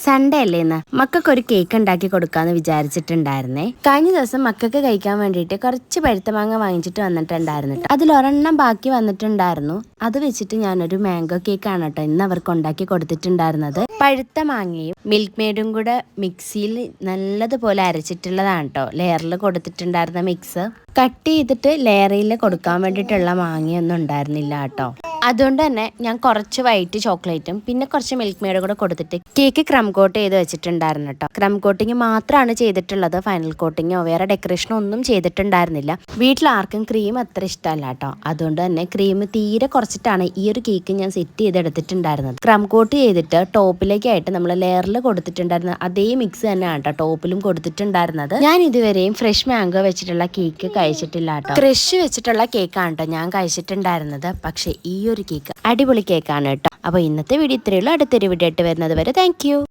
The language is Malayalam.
സൺഡേ അല്ലേ ഇന്ന് മക്കൾക്കൊരു കേക്ക് ഉണ്ടാക്കി കൊടുക്കാന്ന് വിചാരിച്ചിട്ടുണ്ടായിരുന്നേ. കഴിഞ്ഞ ദിവസം മക്കൾക്ക് കഴിക്കാൻ വേണ്ടിയിട്ട് കുറച്ച് പഴുത്ത മാങ്ങ വാങ്ങിച്ചിട്ട് വന്നിട്ടുണ്ടായിരുന്നു. അതിലൊരെണ്ണം ബാക്കി വന്നിട്ടുണ്ടായിരുന്നു. അത് വെച്ചിട്ട് ഞാനൊരു മാംഗോ കേക്കാണ് കേട്ടോ ഇന്ന് അവർക്ക് ഉണ്ടാക്കി കൊടുത്തിട്ടുണ്ടായിരുന്നത്. പഴുത്ത മാങ്ങയും മിൽക്ക് മെയ്ഡും കൂടെ മിക്സിയിൽ നല്ലതുപോലെ അരച്ചിട്ടുള്ളതാണ് കേട്ടോ ലെയറിൽ കൊടുത്തിട്ടുണ്ടായിരുന്ന മിക്സ്. കട്ട് ചെയ്തിട്ട് ലെയറിൽ കൊടുക്കാൻ വേണ്ടിയിട്ടുള്ള മാങ്ങയൊന്നും ഉണ്ടായിരുന്നില്ല കേട്ടോ. അതുകൊണ്ട് തന്നെ ഞാൻ കുറച്ച് വൈറ്റ് ചോക്ലേറ്റും പിന്നെ കുറച്ച് മിൽക്ക് മെയ്ഡും കൂടെ കൊടുത്തിട്ട് കേക്ക് ക്രം കോട്ട് ചെയ്ത് വെച്ചിട്ടുണ്ടായിരുന്നു കേട്ടോ. ക്രം കോട്ടിങ് മാത്രമാണ് ചെയ്തിട്ടുള്ളത്. ഫൈനൽ കോട്ടിങ്ങോ വേറെ ഡെക്കറേഷനോ ഒന്നും ചെയ്തിട്ടുണ്ടായിരുന്നില്ല. വീട്ടിൽ ആർക്കും ക്രീം അത്ര ഇഷ്ടമല്ല കേട്ടോ. അതുകൊണ്ട് തന്നെ ക്രീം തീരെ കുറച്ചിട്ടാണ് ഈ ഒരു കേക്ക് ഞാൻ സെറ്റ് ചെയ്തെടുത്തിട്ടുണ്ടായിരുന്നത്. ക്രം കോട്ട് ചെയ്തിട്ട് ടോപ്പിലേക്കായിട്ട് നമ്മൾ ലെയറിൽ കൊടുത്തിട്ടുണ്ടായിരുന്ന അതേ മിക്സ് തന്നെയാണ് കേട്ടോ ടോപ്പിലും കൊടുത്തിട്ടുണ്ടായിരുന്നത്. ഞാൻ ഇതുവരെയും ഫ്രഷ് മാംഗോ വെച്ചിട്ടുള്ള കേക്ക് കഴിച്ചിട്ടില്ല കേട്ടോ. ക്രഷ് വെച്ചിട്ടുള്ള കേക്കാണ് കേട്ടോ ഞാൻ കഴിച്ചിട്ടുണ്ടായിരുന്നത്. പക്ഷേ ഈ ഒരു കേക്ക് അടിപൊളി കേക്കാണ് കേട്ടോ. അപ്പോൾ ഇന്നത്തെ വീഡിയോ ഇത്രയേ ഉള്ളൂ. അടുത്തൊരു വീഡിയോ ആയിട്ട് വരുന്നത് വരെ താങ്ക്